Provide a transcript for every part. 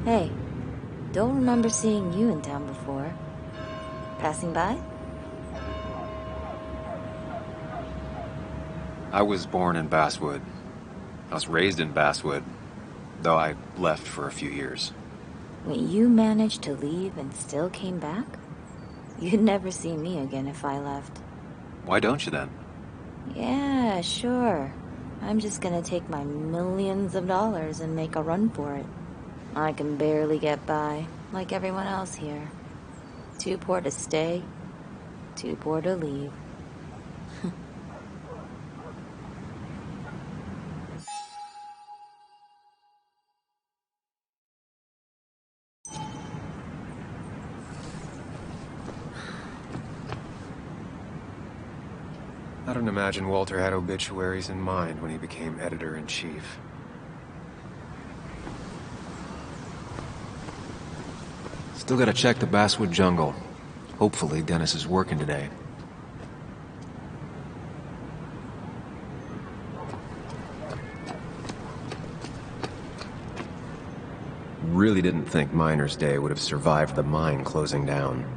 Hey, don't remember seeing you in town before. Passing by? I was born in Basswood. I was raised in Basswood, though I left for a few years. Wait, you managed to leave and still came back? You'd never see me again if I left. Why don't you then? Yeah, sure. I'm just gonna take my millions of dollars and make a run for it. I can barely get by, like everyone else here. Too poor to stay, too poor to leave. I don't imagine Walter had obituaries in mind when he became editor-in-chief. Still gotta check the Basswood jungle. Hopefully Dennis is working today. Really didn't think Miner's Day would have survived the mine closing down.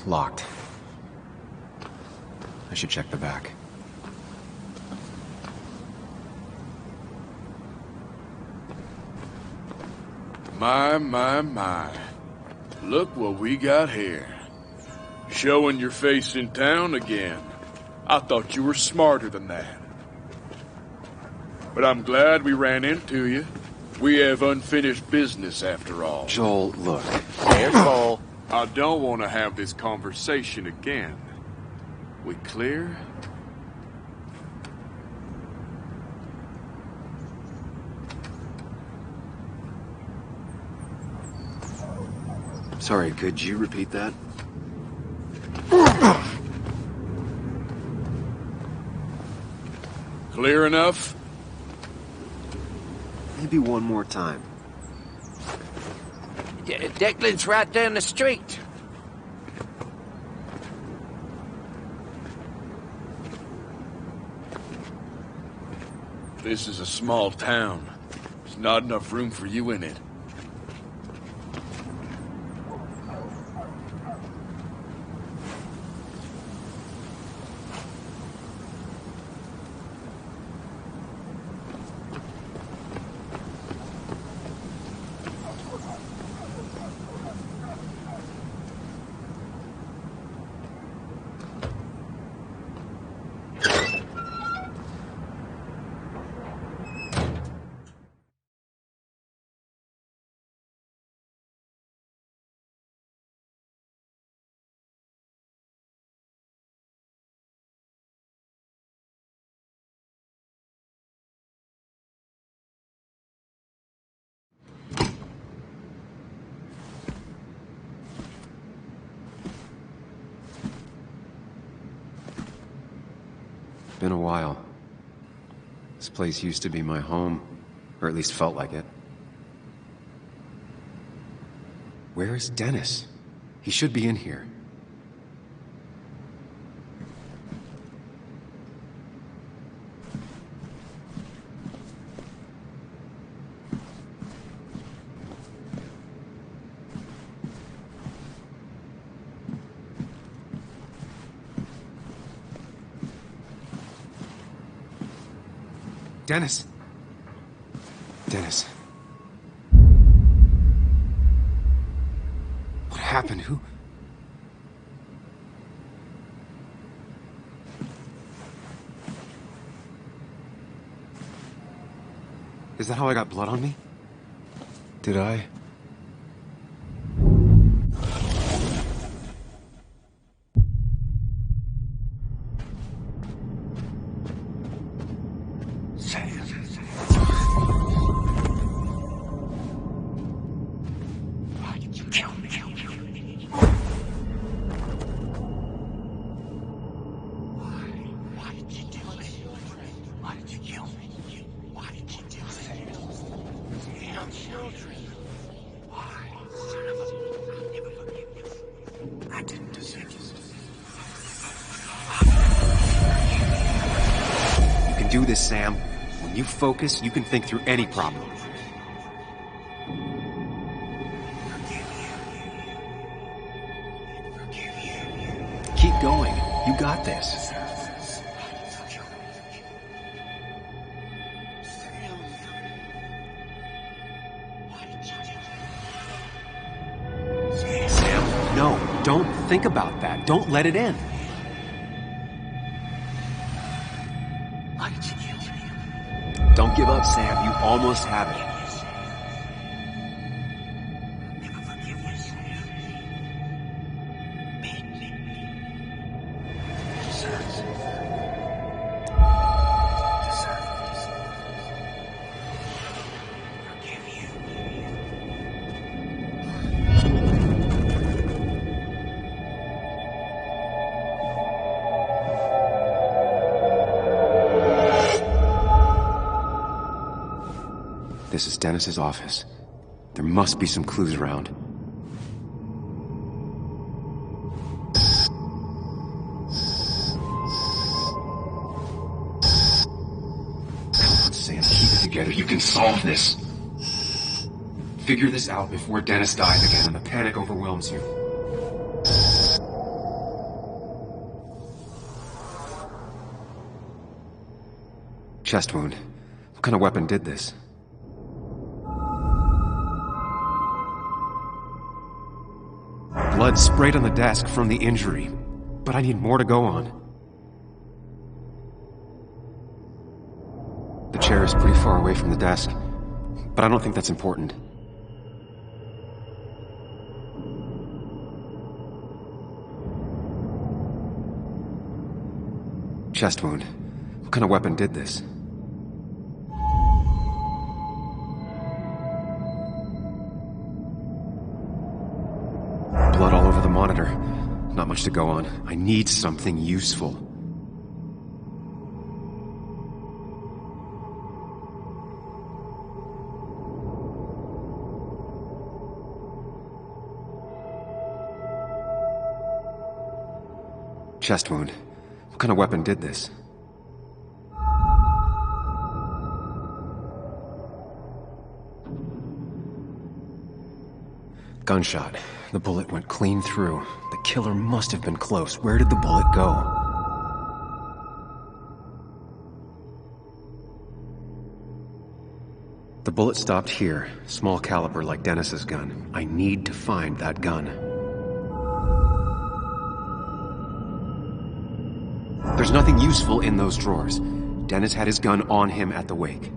Locked. I should check the back. My. Look what we got here. Showing your face in town again. I thought you were smarter than that. But I'm glad we ran into you. We have unfinished business after all. Joel, look. Careful. I don't want to have this conversation again. We clear? Sorry, could you repeat that? Clear enough? Maybe one more time. Declan's right down the street. This is a small town. There's not enough room for you in it. Been a while. This place used to be my home, or at least felt like it. Where is Dennis? He should be in here. Dennis! Dennis. What happened? Who? Is that how I got blood on me? Did I? do this, Sam. When you focus, you can think through any problem. Keep going. You got this. Sam, no. Don't think about that. Don't let it in. Don't give up, Sam. You almost have it. This is Dennis's office. There must be some clues around. Come on, Sam, keep it together. You can solve this. Figure this out before Dennis dies again and the panic overwhelms you. Chest wound. What kind of weapon did this? Blood sprayed on the desk from the injury, but I need more to go on. The chair is pretty far away from the desk, but I don't think that's important. Chest wound. What kind of weapon did this? Blood all over the monitor. Not much to go on. I need something useful. Chest wound. What kind of weapon did this? Gunshot. The bullet went clean through. The killer must have been close. Where did the bullet go? The bullet stopped here. Small caliber like Dennis's gun. I need to find that gun. There's nothing useful in those drawers. Dennis had his gun on him at the wake.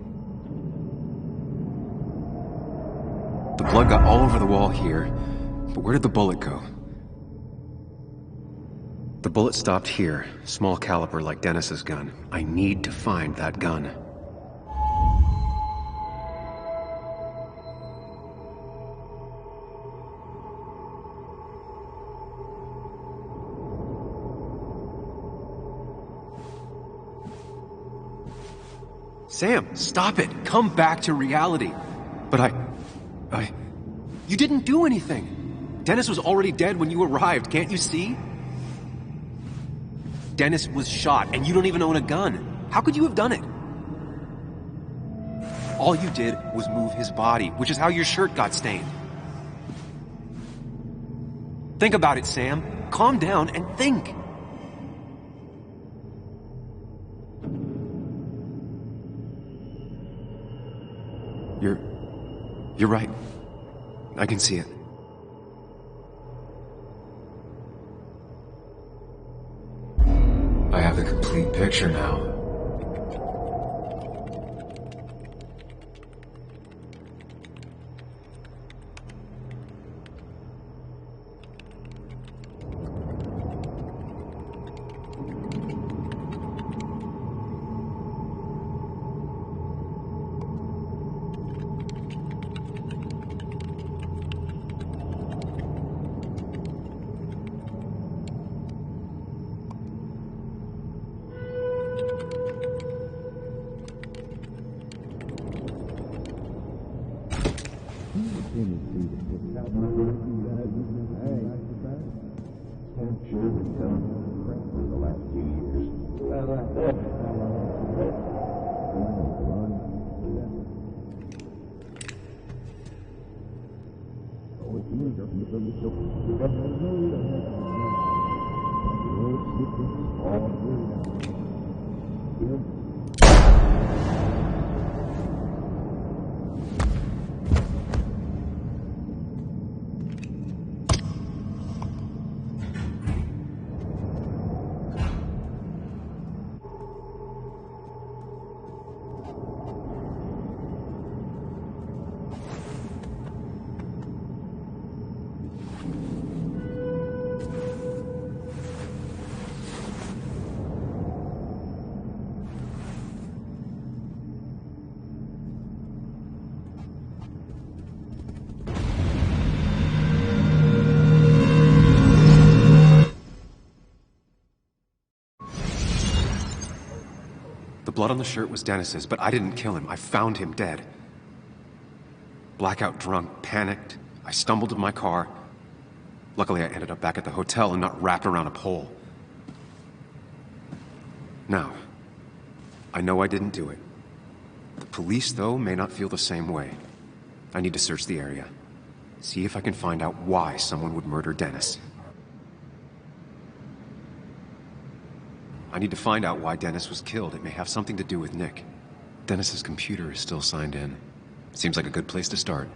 The blood got all over the wall here, but where did the bullet go? The bullet stopped here. Small caliber like Dennis's gun. I need to find that gun. Sam, stop it! Come back to reality! But You didn't do anything! Dennis was already dead when you arrived, can't you see? Dennis was shot, and you don't even own a gun. How could you have done it? All you did was move his body, which is how your shirt got stained. Think about it, Sam. Calm down and think. You're right. I can see it. I have the complete picture now. The blood on the shirt was Dennis's, but I didn't kill him. I found him dead. Blackout drunk, panicked. I stumbled to my car. Luckily, I ended up back at the hotel and not wrapped around a pole. Now, I know I didn't do it. The police, though, may not feel the same way. I need to search the area. See if I can find out why someone would murder Dennis. I need to find out why Dennis was killed. It may have something to do with Nick. Dennis's computer is still signed in. Seems like a good place to start.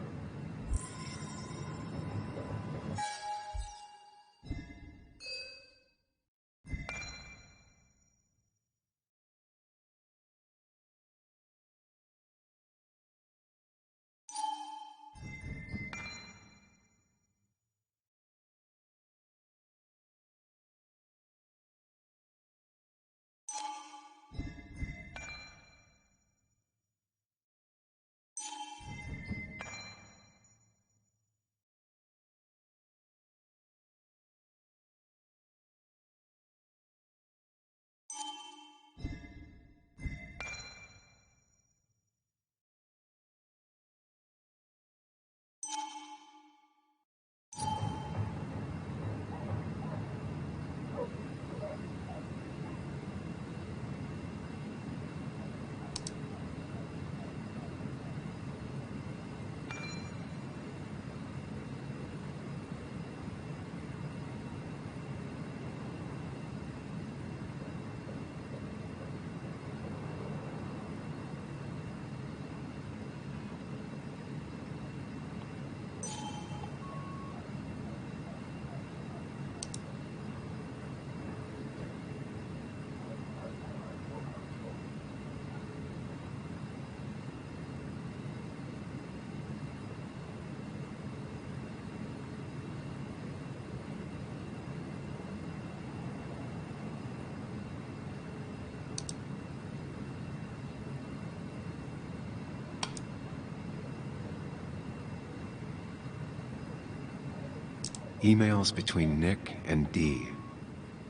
Emails between Nick and Dee.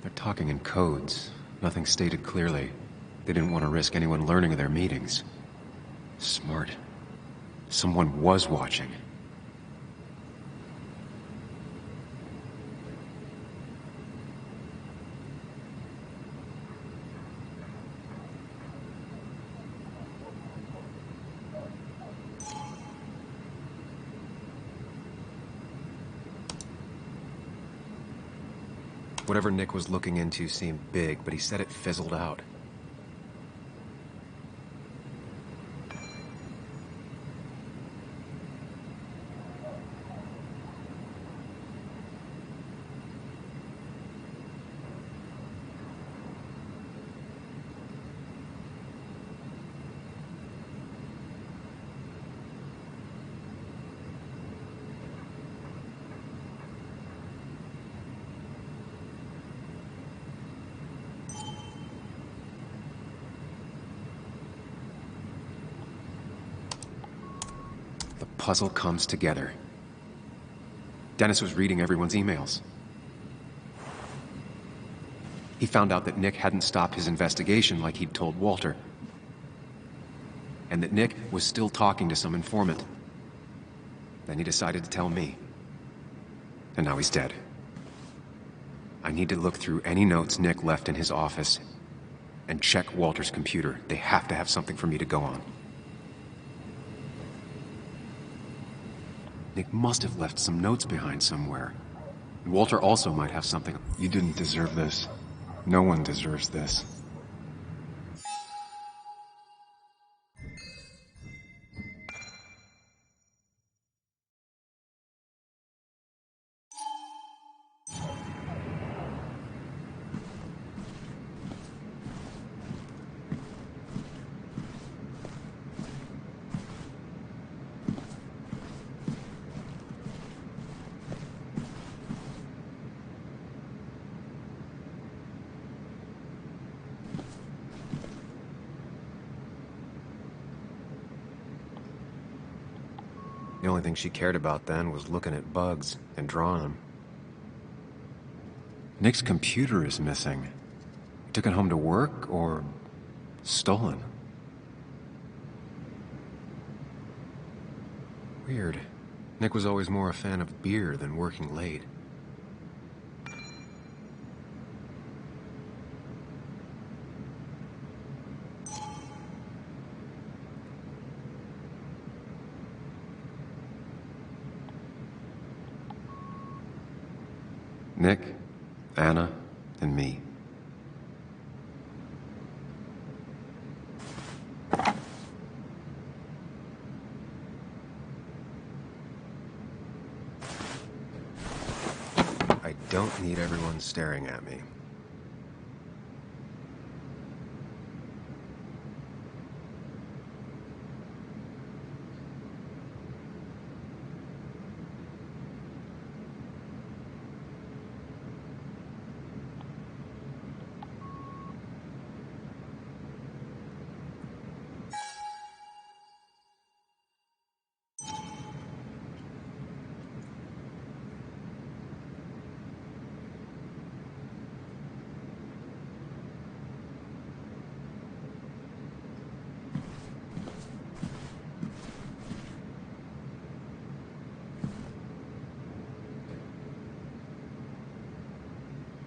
They're talking in codes. Nothing stated clearly. They didn't want to risk anyone learning of their meetings. Smart. Someone was watching. Whatever Nick was looking into seemed big, but he said it fizzled out. Puzzle comes together. Dennis was reading everyone's emails. He found out that Nick hadn't stopped his investigation like he'd told Walter. And that Nick was still talking to some informant. Then he decided to tell me. And now he's dead. I need to look through any notes Nick left in his office and check Walter's computer. They have to have something for me to go on. Nick must have left some notes behind somewhere. And Walter also might have something. You didn't deserve this. No one deserves this. The only thing she cared about then was looking at bugs and drawing them. Nick's computer is missing. He took it home to work or stolen. Weird. Nick was always more a fan of beer than working late. Nick, Anna, and me. I don't need everyone staring at me.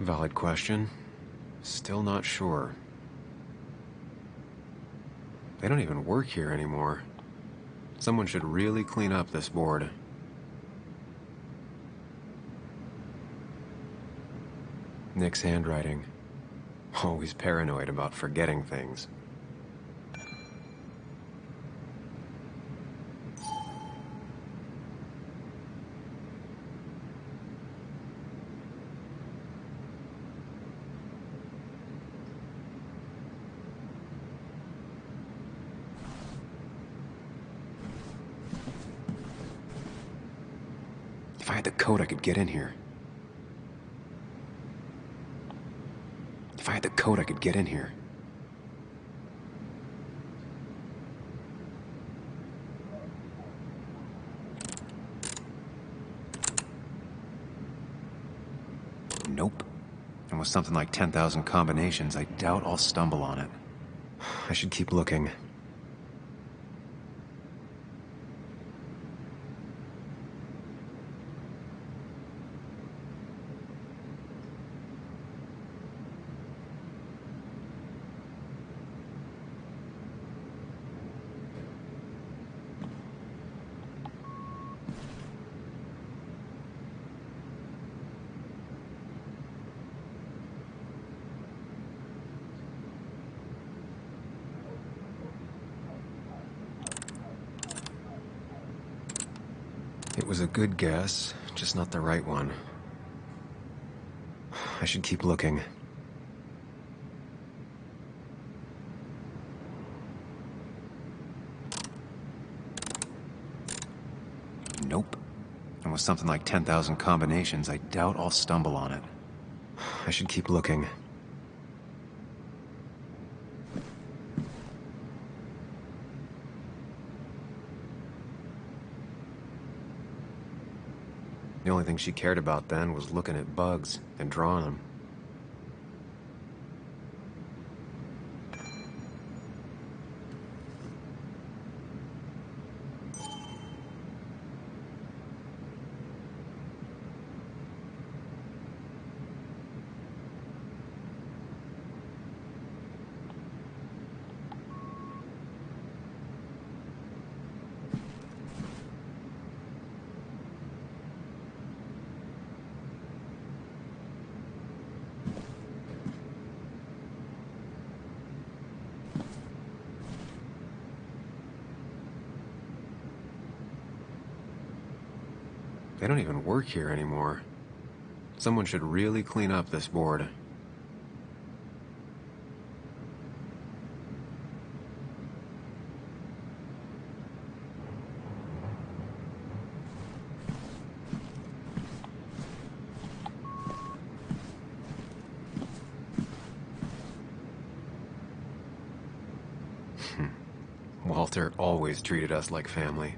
Valid question. Still not sure. They don't even work here anymore. Someone should really clean up this board. Nick's handwriting. Always paranoid about forgetting things. If I had the code, I could get in here. If I had the code, I could get in here. Nope. And with something like 10,000 combinations, I doubt I'll stumble on it. I should keep looking. It was a good guess, just not the right one. I should keep looking. Nope. And with something like 10,000 combinations, I doubt I'll stumble on it. I should keep looking. The only thing she cared about then was looking at bugs and drawing them. They don't even work here anymore. Someone should really clean up this board. Walter always treated us like family.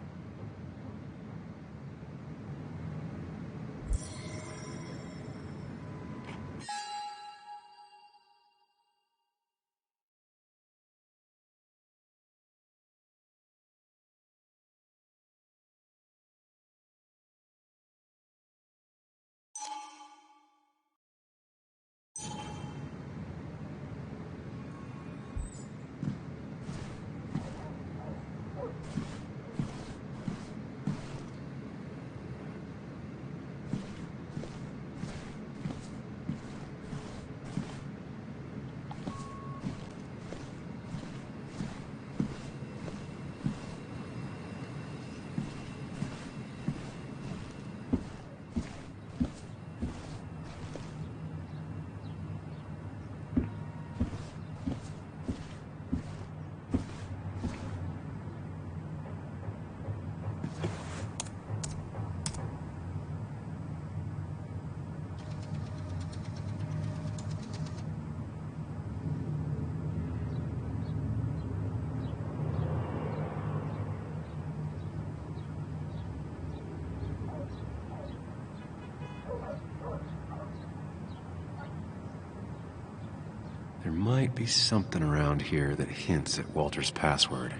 There might be something around here that hints at Walter's password.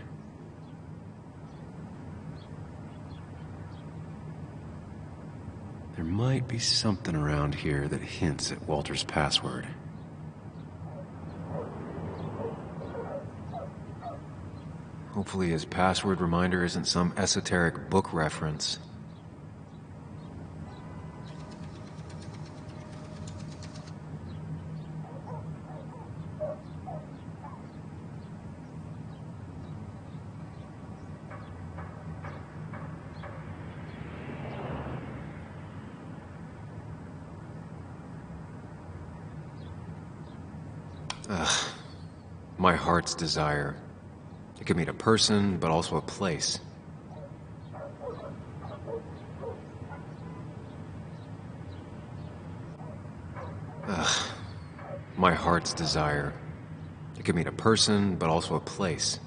There might be something around here that hints at Walter's password. Hopefully his password reminder isn't some esoteric book reference. My heart's desire. It could mean a person, but also a place. My heart's desire. It could mean a person, but also a place.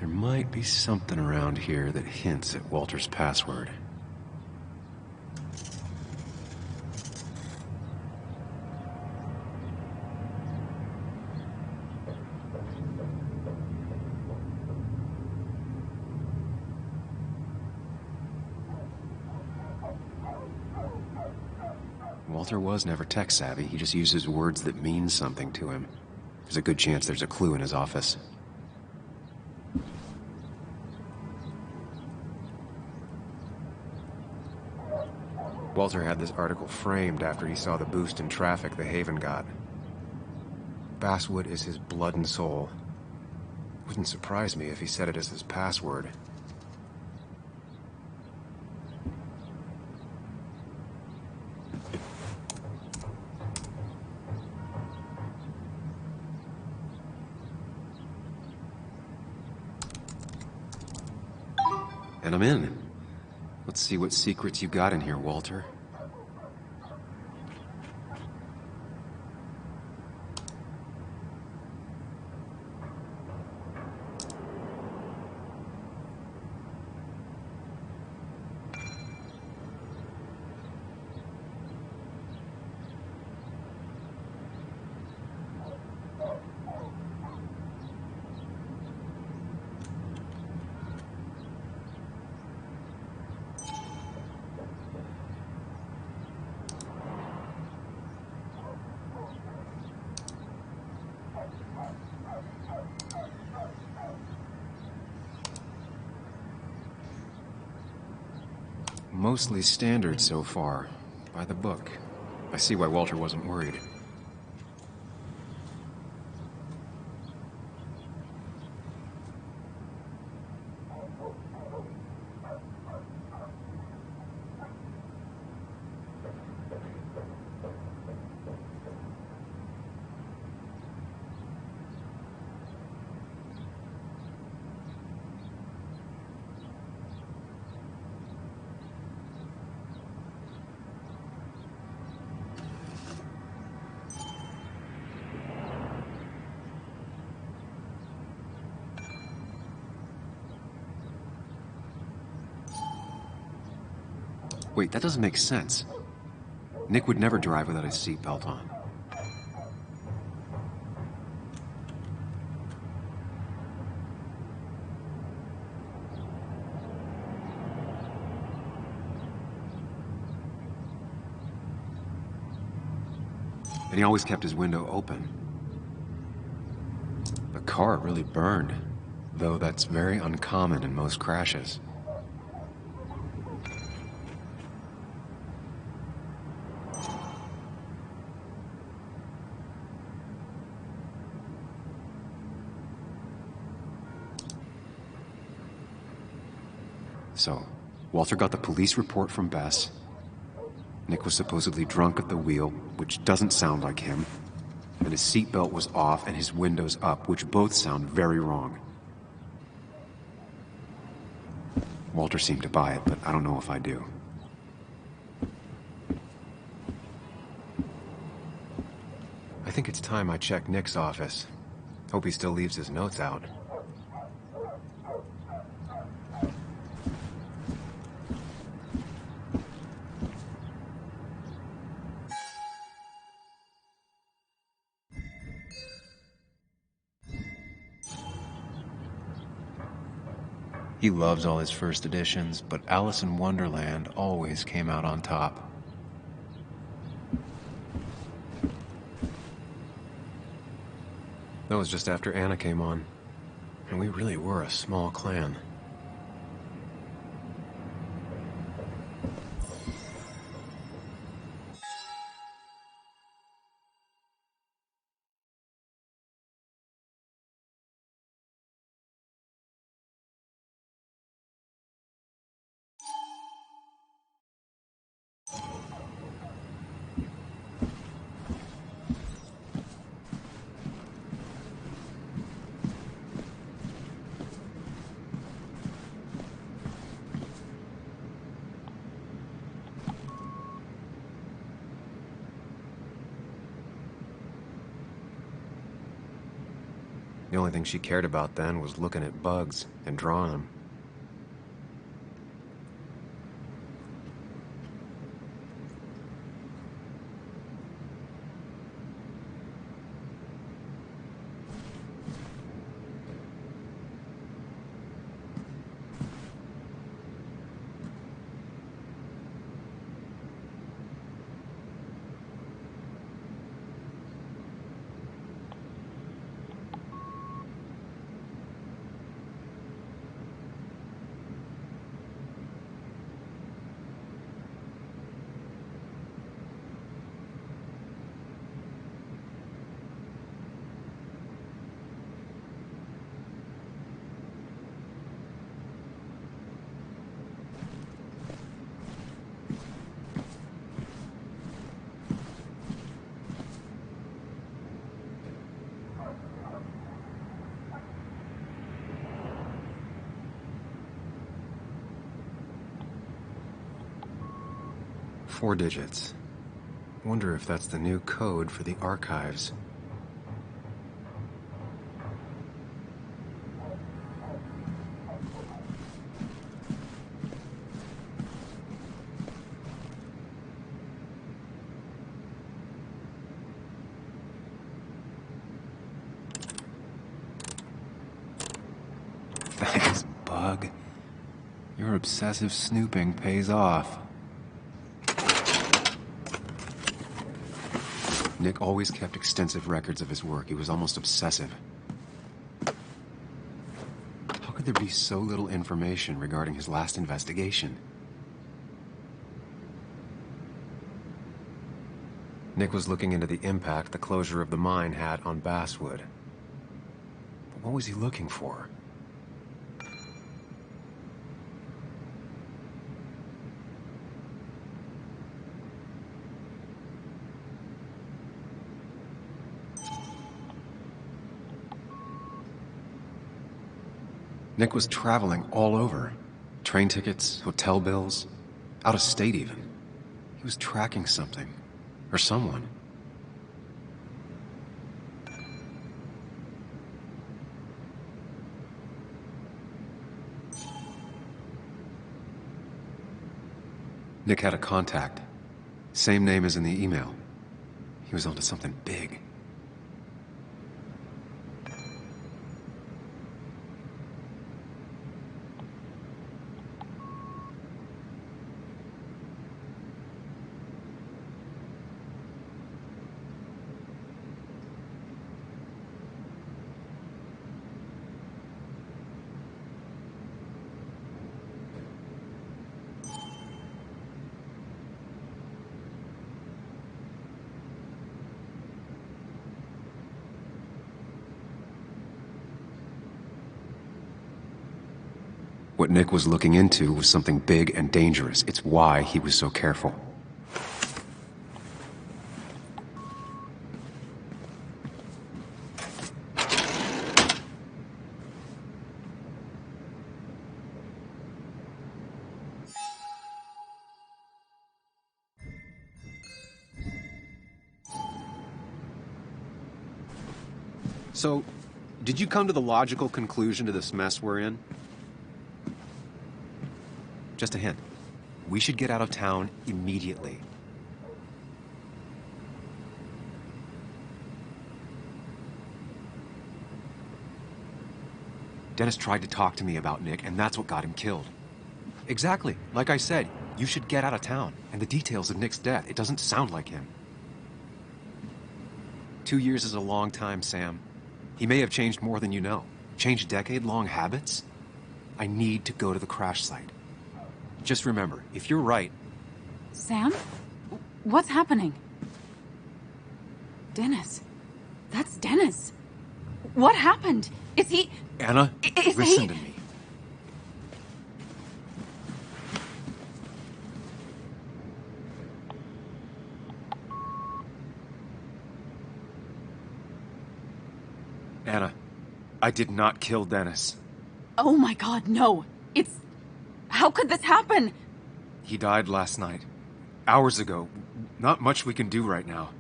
There might be something around here that hints at Walter's password. Walter was never tech-savvy. He just uses words that mean something to him. There's a good chance there's a clue in his office. Walter had this article framed after he saw the boost in traffic the Haven got. Basswood is his blood and soul. Wouldn't surprise me if he said it as his password. And I'm in. Let's see what secrets you got in here, Walter. Mostly standard so far. By the book. I see why Walter wasn't worried. Wait, that doesn't make sense. Nick would never drive without his seatbelt on. And he always kept his window open. The car really burned, though that's very uncommon in most crashes. So, Walter got the police report from Bess. Nick was supposedly drunk at the wheel, which doesn't sound like him. And his seatbelt was off and his windows up, which both sound very wrong. Walter seemed to buy it, but I don't know if I do. I think it's time I check Nick's office. Hope he still leaves his notes out. He loves all his first editions, but Alice in Wonderland always came out on top. That was just after Anna came on, and we really were a small clan. The only thing she cared about then was looking at bugs and drawing them. Four digits. Wonder if that's the new code for the archives. Thanks, Bug. Your obsessive snooping pays off. Nick always kept extensive records of his work. He was almost obsessive. How could there be so little information regarding his last investigation? Nick was looking into the impact the closure of the mine had on Basswood. But what was he looking for? Nick was traveling all over. Train tickets, hotel bills, out of state even. He was tracking something. Or someone. Nick had a contact. Same name as in the email. He was onto something big. What Nick was looking into was something big and dangerous. It's why he was so careful. So, did you come to the logical conclusion to this mess we're in? Just a hint. We should get out of town immediately. Dennis tried to talk to me about Nick, and that's what got him killed. Exactly. Like I said, you should get out of town. And the details of Nick's death, it doesn't sound like him. 2 years is a long time, Sam. He may have changed more than you know. Changed decade-long habits? I need to go to the crash site. Just remember, if you're right... Sam? What's happening? Dennis. That's Dennis. What happened? Is he... Anna, listen to me. Anna, I did not kill Dennis. Oh my God, no. It's... How could this happen? He died last night. Hours ago. Not much we can do right now.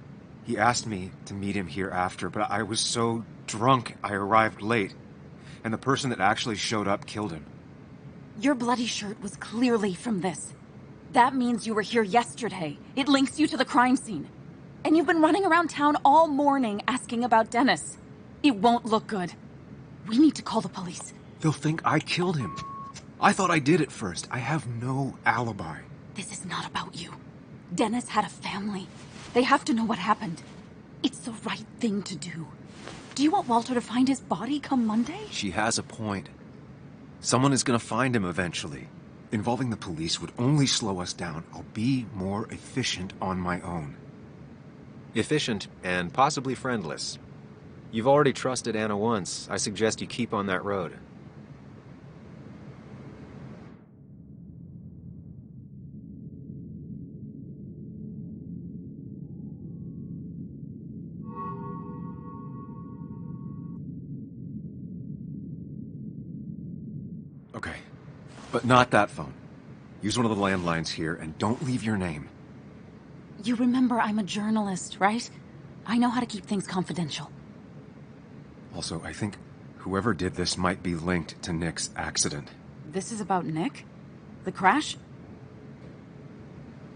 He asked me to meet him here after, but I was so drunk I arrived late. And the person that actually showed up killed him. Your bloody shirt was clearly from this. That means you were here yesterday. It links you to the crime scene. And you've been running around town all morning asking about Dennis. It won't look good. We need to call the police. They'll think I killed him. I thought I did at first. I have no alibi. This is not about you. Dennis had a family. They have to know what happened. It's the right thing to do. Do you want Walter to find his body come Monday? She has a point. Someone is gonna find him eventually. Involving the police would only slow us down. I'll be more efficient on my own. Efficient and possibly friendless. You've already trusted Anna once. I suggest you keep on that road. Okay. But not that phone. Use one of the landlines here and don't leave your name. You remember I'm a journalist, right? I know how to keep things confidential. Also, I think whoever did this might be linked to Nick's accident. This is about Nick? The crash?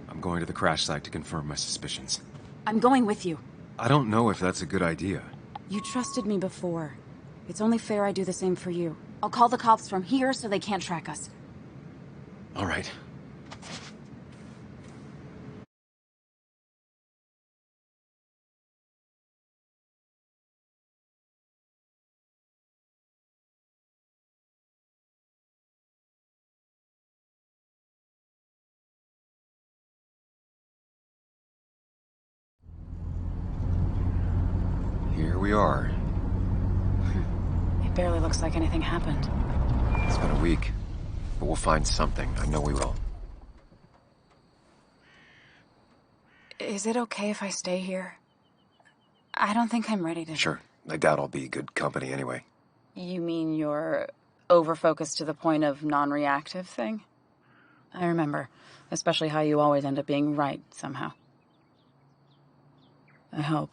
I'm going to the crash site to confirm my suspicions. I'm going with you. I don't know if that's a good idea. You trusted me before. It's only fair I do the same for you. I'll call the cops from here so they can't track us. All right. Here we are. It barely looks like anything happened. It's been a week, but we'll find something. I know we will. Is it okay if I stay here? I don't think I'm ready to... Sure. I doubt I'll be good company anyway. You mean you're over-focused to the point of non-reactive thing? I remember. Especially how you always end up being right, somehow. I hope.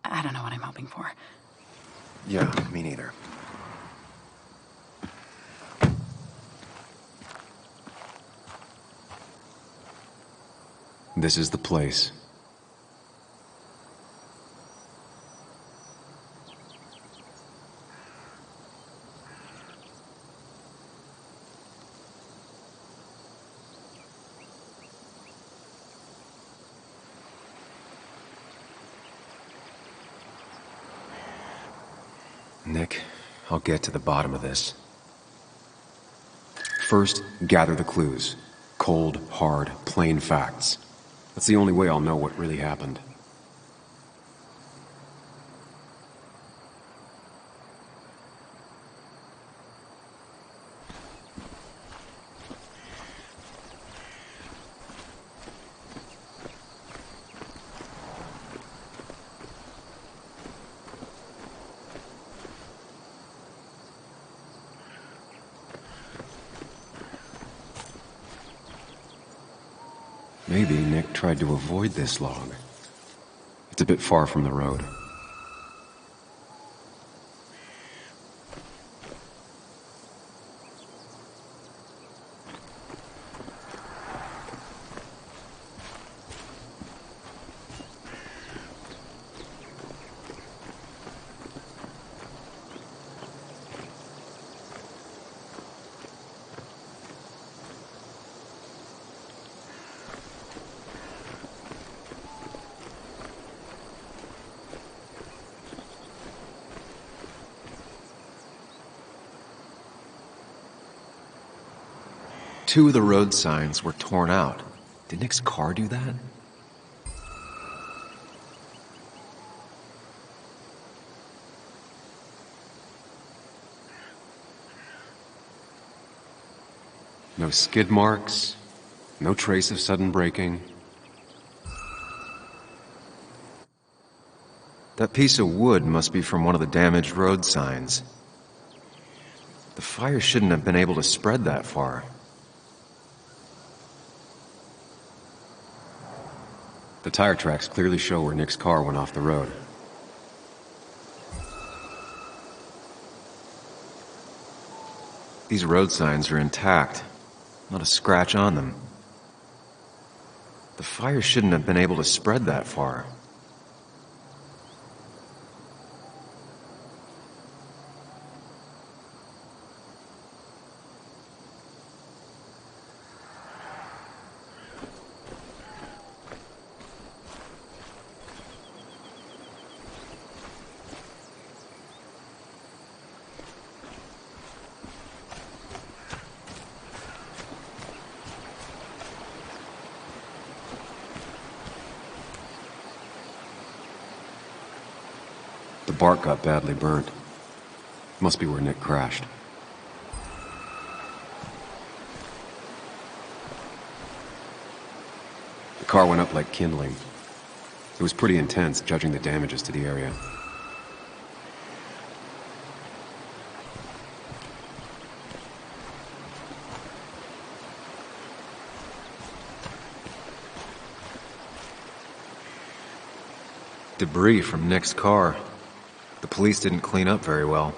I don't know what I'm hoping for. Yeah, me neither. This is the place. Nick, I'll get to the bottom of this. First, gather the clues. Cold, hard, plain facts. That's the only way I'll know what really happened. Maybe Nick tried to avoid this log. It's a bit far from the road. Two of the road signs were torn out. Did Nick's car do that? No skid marks, no trace of sudden braking. That piece of wood must be from one of the damaged road signs. The fire shouldn't have been able to spread that far. The tire tracks clearly show where Nick's car went off the road. These road signs are intact. Not a scratch on them. The fire shouldn't have been able to spread that far. The bark got badly burnt. Must be where Nick crashed. The car went up like kindling. It was pretty intense, judging the damages to the area. Debris from Nick's car. The police didn't clean up very well.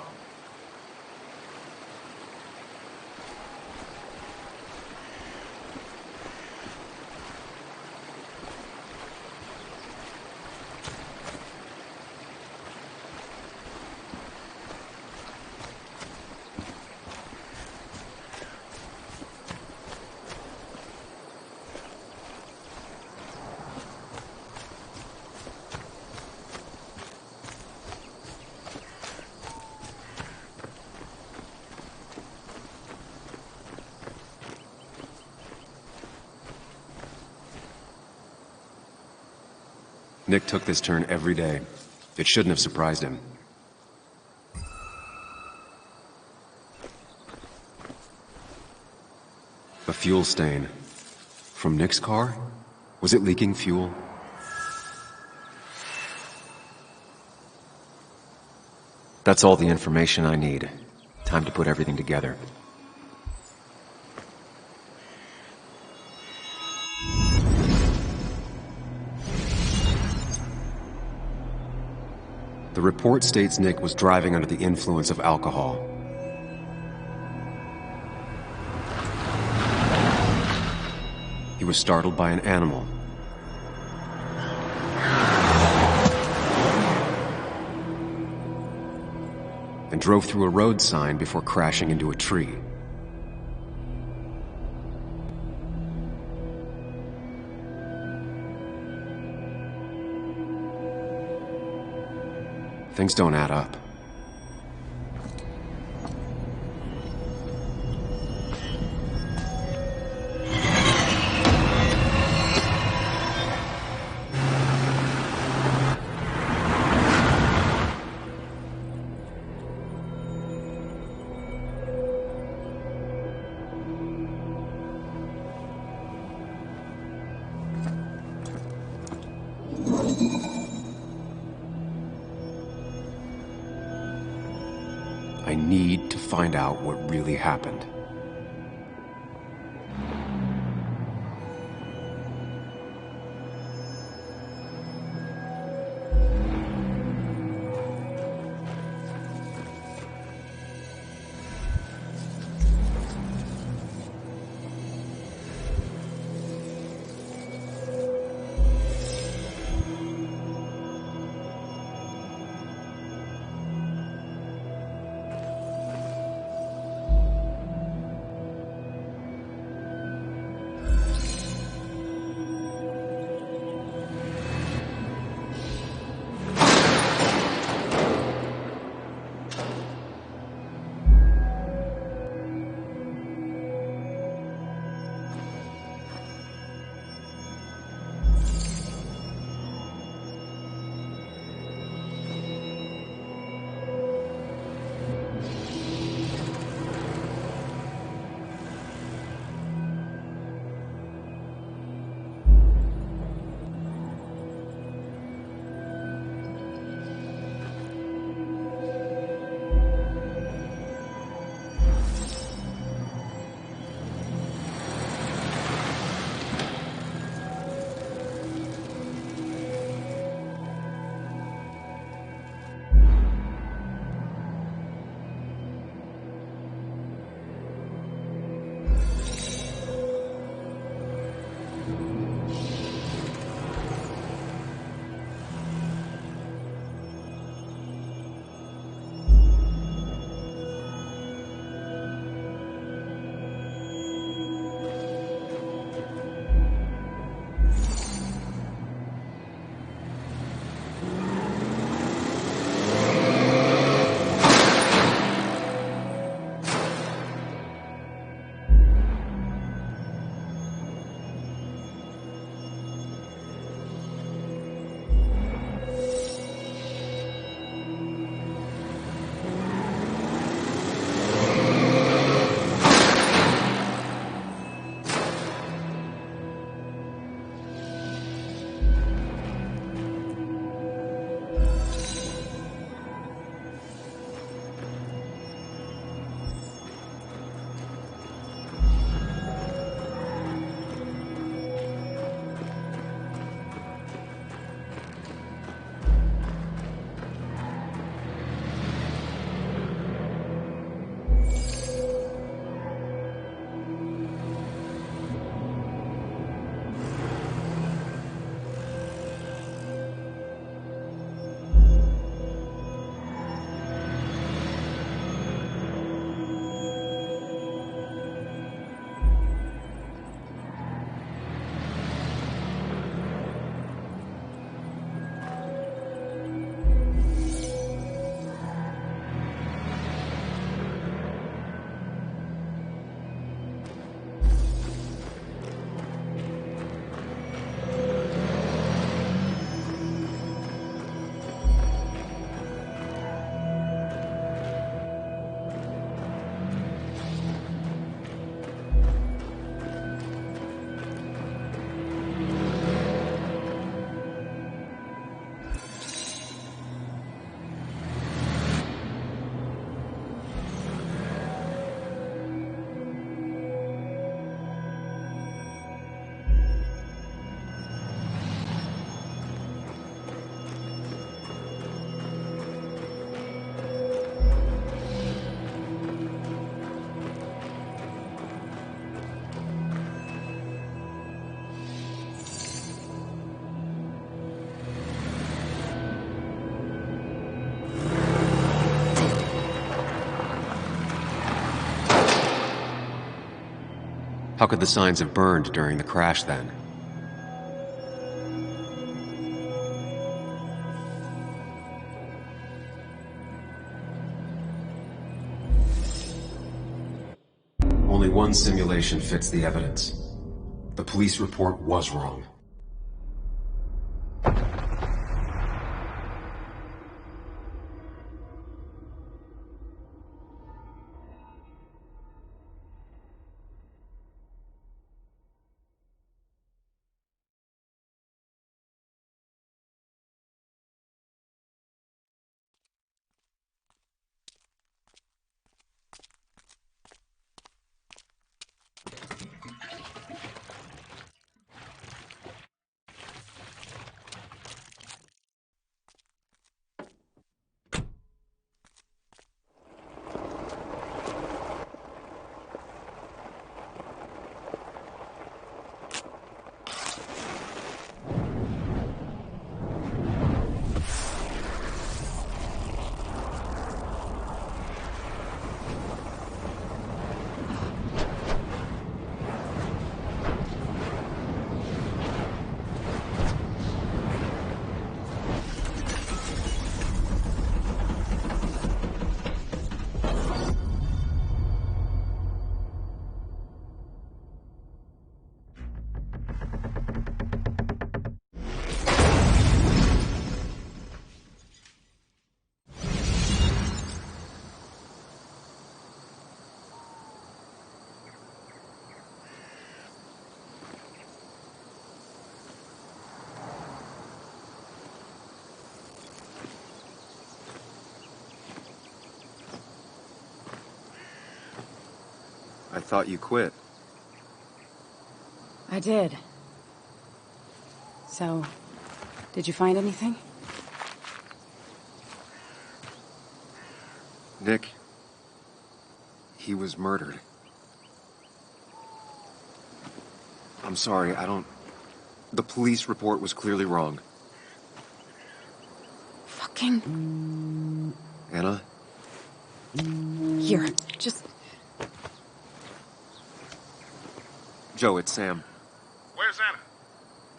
Nick took this turn every day. It shouldn't have surprised him. A fuel stain. From Nick's car? Was it leaking fuel? That's all the information I need. Time to put everything together. The report states Nick was driving under the influence of alcohol. He was startled by an animal, drove through a road sign before crashing into a tree. Things don't add up. I need to find out what really happened. How could the signs have burned during the crash then? Only one simulation fits the evidence. The police report was wrong. I thought you quit. I did. So, did you find anything? Nick, he was murdered. I'm sorry, The police report was clearly wrong. Fucking... Anna? Here, just... Joe, it's Sam. Where's Anna?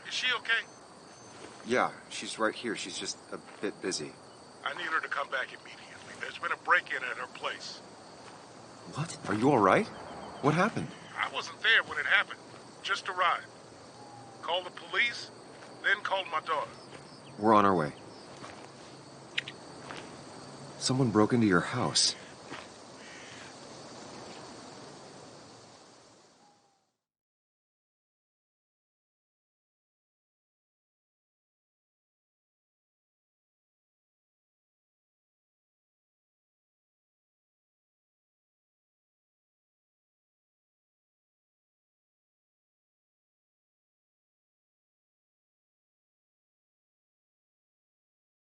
Is she okay? Yeah, she's right here. She's just a bit busy. I need her to come back immediately. There's been a break-in at her place. What? Are you all right? What happened? I wasn't there when it happened. Just arrived. Called the police, then called my daughter. We're on our way. Someone broke into your house.